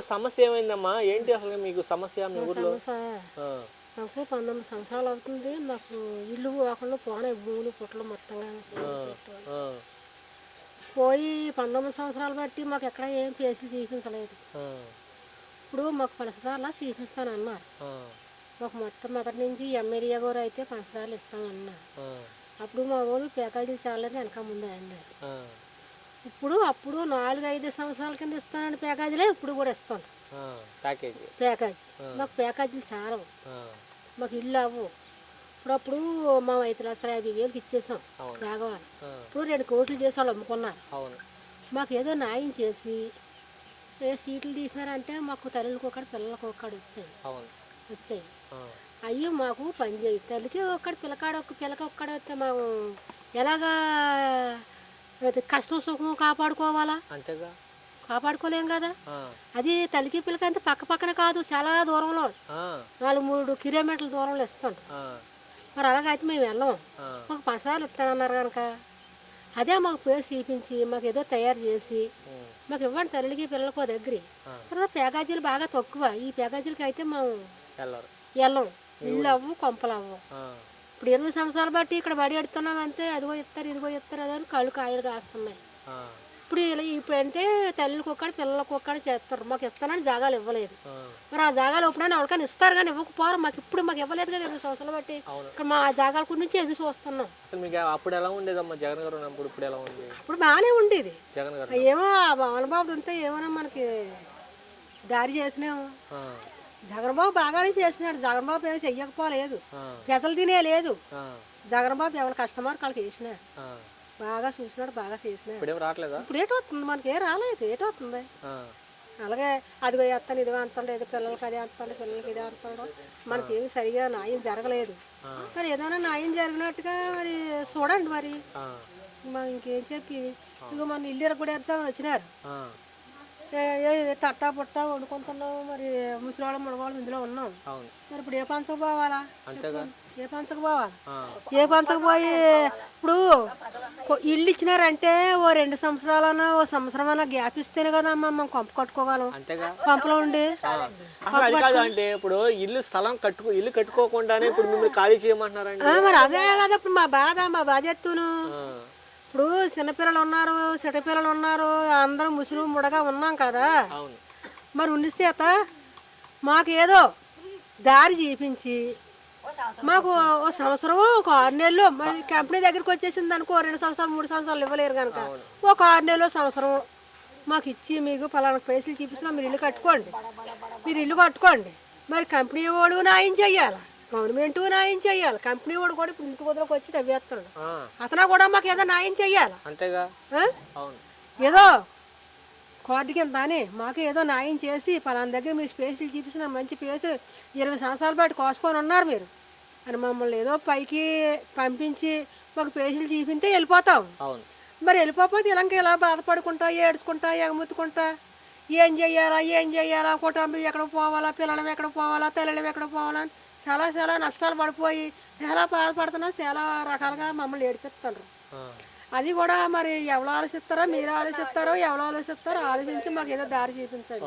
సమస్య ఏమైందమ్మా? ఏంటి అసలు మీకు సమస్య మీ ఊర్లో? నాకు 19 సంవత్సరాలు అవుతుంది. నాకు ఇల్లు ఒకళ్ళు పోనాయి, భూములు పుట్టలు మొత్తంగా పోయి 19 సంవత్సరాలు బట్టి మాకు ఎక్కడ ఏం కేసులు చూపించలేదు. ఇప్పుడు మాకు పంచదారలా చూపిస్తానన్నారు. మాకు మొదటి నుంచి ఎమ్మెల్యే గారు అయితే పంచదారలు ఇస్తామన్నారు. అప్పుడు మా వాళ్ళు ప్యాకేజీలు చాలని వెనక ముందు అన్నారు. అప్పుడు 4-5 సంవత్సరాల కింద ఇస్తానని ప్యాకేజీలే ఇప్పుడు కూడా ఇస్తాను. ప్యాకేజీ మాకు ప్యాకేజీలు చాలా, మాకు ఇల్లు అవ్వు. అప్పుడు మా 5,50,000 ఇచ్చేసాం జాగవాళ్ళు. ఇప్పుడు 2 కోట్లు చేసి వాళ్ళు అమ్ముకున్నారు. మాకు ఏదో న్యాయం చేసి సీట్లు తీసినారంటే మాకు తల్లికి ఒకటి పిల్లలకి ఒక్కడు వచ్చాయి. అయ్యో మాకు పని చేయి, తల్లికి ఒక్కడు పిల్లకి ఒక్కడు వస్తే మేము ఎలాగా కష్టం సుఖం కాపాడుకోవాలా? అంతేగా, కాపాడుకోలేం కదా. అది తల్లికి పిల్లకి అంతే పక్క పక్కన కాదు, చాలా దూరంలో 4-3 కిలోమీటర్ల దూరంలో ఇస్తాం. మరి అలాగైతే మేము వెళ్ళాం. మాకు పంచదారలు ఇస్తానన్నారు కనుక అదే మాకు పేరు చూపించి మాకు ఏదో తయారు చేసి మాకు ఇవ్వండి తల్లికి పిల్లలకో దగ్గర. తర్వాత ప్యాకేజీలు బాగా తక్కువ. ఈ ప్యాకేజీలకి అయితే మేము వెళ్ళాం, ఇల్లు అవ్వు కొంపలు అవ్వు. ఇప్పుడు 20 సంవత్సరాలు బట్టి ఇక్కడ బడి ఎడుతున్నాం అంతే. అదిగో ఇస్తారు అదని కళ్ళు కాయలు కాస్తున్నాయి. ఇప్పుడు అంటే తల్లికి ఒక్కడు పిల్లలకి ఒక్కడు చేస్తారు. మాకు ఇస్తానని జాగాలు ఇవ్వలేదు. మరి ఆ జాగాలు ఇప్పుడైనా ఎవరికైనా ఇస్తారు కానీ ఇవ్వకపోరు. మాకు ఇవ్వలేదు కదా 20 సంవత్సరాలు బట్టి. ఇక్కడ మా జాగాల గురించి ఎదురు చూస్తున్నాం. అప్పుడు ఎలా ఉండేదమ్మా జగన్ గారు ఉన్నప్పుడు? ఇప్పుడు ఎలా ఉంది? అప్పుడు బాగానే ఉండేది. ఏమో బాలబాబు అంతా ఏమన్నా మనకి దారి చేసినాము. జగన్ బాబు బాగానే చేసినాడు. జగన్ బాబు ఏమి చెయ్యకపోలేదు, పెద్దలు తినే లేదు. జగన్ బాబు ఎవరి కస్టమర్ వాళ్ళకి వేసినాడు, బాగా చూసినాడు, బాగా చేసినాడు. ఇప్పుడు ఏటవుతుంది? మనకి ఏం రాలేదు, ఏటవుతుంది? అలాగే అదిగో ఎత్తాను ఇదిగో అంతాడు, ఏదో పిల్లలకి అదే అంతాడు, పిల్లలకి ఇదే అంతాడు. మనకి ఏమి సరిగా న్యాయం జరగలేదు. మరి ఏదైనా న్యాయం జరిగినట్టుగా మరి చూడండి. మరి మనం ఇంకేం చెప్పి ఇంకో మన ఇల్లు కూడా వేద్దామని వచ్చినారు. తట్టా పుట్టా వండుకుంటున్నాం. మరి ముసలివాళ్ళం ముడవాళ్ళం ఇందులో ఉన్నాం. మరి ఇప్పుడు ఏ పంచకు పోవాలా? ఏ పంచకు పోయి ఇప్పుడు ఇల్లు ఇచ్చినారంటే ఓ 2 సంవత్సరాలన్నా ఓ సంవత్సరం అన్నా గ్యాప్ ఇస్తేనే కదా మనం కొంప కట్టుకోగలం. కొంపలో ఉండి అంటే ఇప్పుడు ఇల్లు కట్టుకోకుండానే ఇప్పుడు మిమ్మల్ని ఖాళీ చేయమంటున్నారండి. మరి అదే కదా ఇప్పుడు మా బాధ ఎత్తును. ఇప్పుడు చిన్నపిల్లలు ఉన్నారు, చిన్నపిల్లలు ఉన్నారు, అందరూ ముసులు ముడగా ఉన్నాం కదా. మరి ఉండిచేత మాకు ఏదో దారి చూపించి మాకు ఓ సంవత్సరం ఒక 6 నెలలు మరి కంపెనీ దగ్గరికి వచ్చేసింది అనుకో 2 సంవత్సరాలు 3 సంవత్సరాలు ఇవ్వలేరు కనుక ఒక 6 నెలలు సంవత్సరం మాకు ఇచ్చి మీకు పలానా పైసలు చూపిస్తున్నా మీరు ఇల్లు కట్టుకోండి. మరి కంపెనీ వాడు న్యాయం చెయ్యాలి, గవర్నమెంట్ న్యాయం చెయ్యాలి. కంపెనీ వాడు కూడా ఇప్పుడు ఇంటి కుదరకు వచ్చి తవ్వేస్తున్నాడు. అతను కూడా మాకు ఏదో న్యాయం చెయ్యాలి. అంతేగా, ఏదో కార్డు కింద అని మాకు ఏదో న్యాయం చేసి పలానా దగ్గర మీ స్పేసులు చూపిస్తున్న మంచి పేసులు 20 సంవత్సరాల బట్టి కోసుకొని ఉన్నారు మీరు అని మమ్మల్ని ఏదో పైకి పంపించి మాకు పేసులు చూపిస్తే వెళ్ళిపోతాం. మరి వెళ్ళిపోతే ఇలా బాధపడుకుంటా, ఏడ్చుకుంటా, ఎగముత్తుకుంటా ఏం చెయ్యాలా, కుటుంబం ఎక్కడ పోవాలా, పిల్లలం ఎక్కడ పోవాలా, తల్లిలం ఎక్కడ పోవాలా చాలా నష్టాలు పడిపోయి చాలా బాధపడుతున్నా. చాలా రకాలుగా మమ్మల్ని ఏడిపిస్తారు. అది కూడా మరి ఎవరు ఆలోచిస్తారో, మీరు ఆలోచిస్తారో, ఎవరు ఆలోచిస్తారో ఆలోచించి మాకు ఏదో దారి చూపించండి.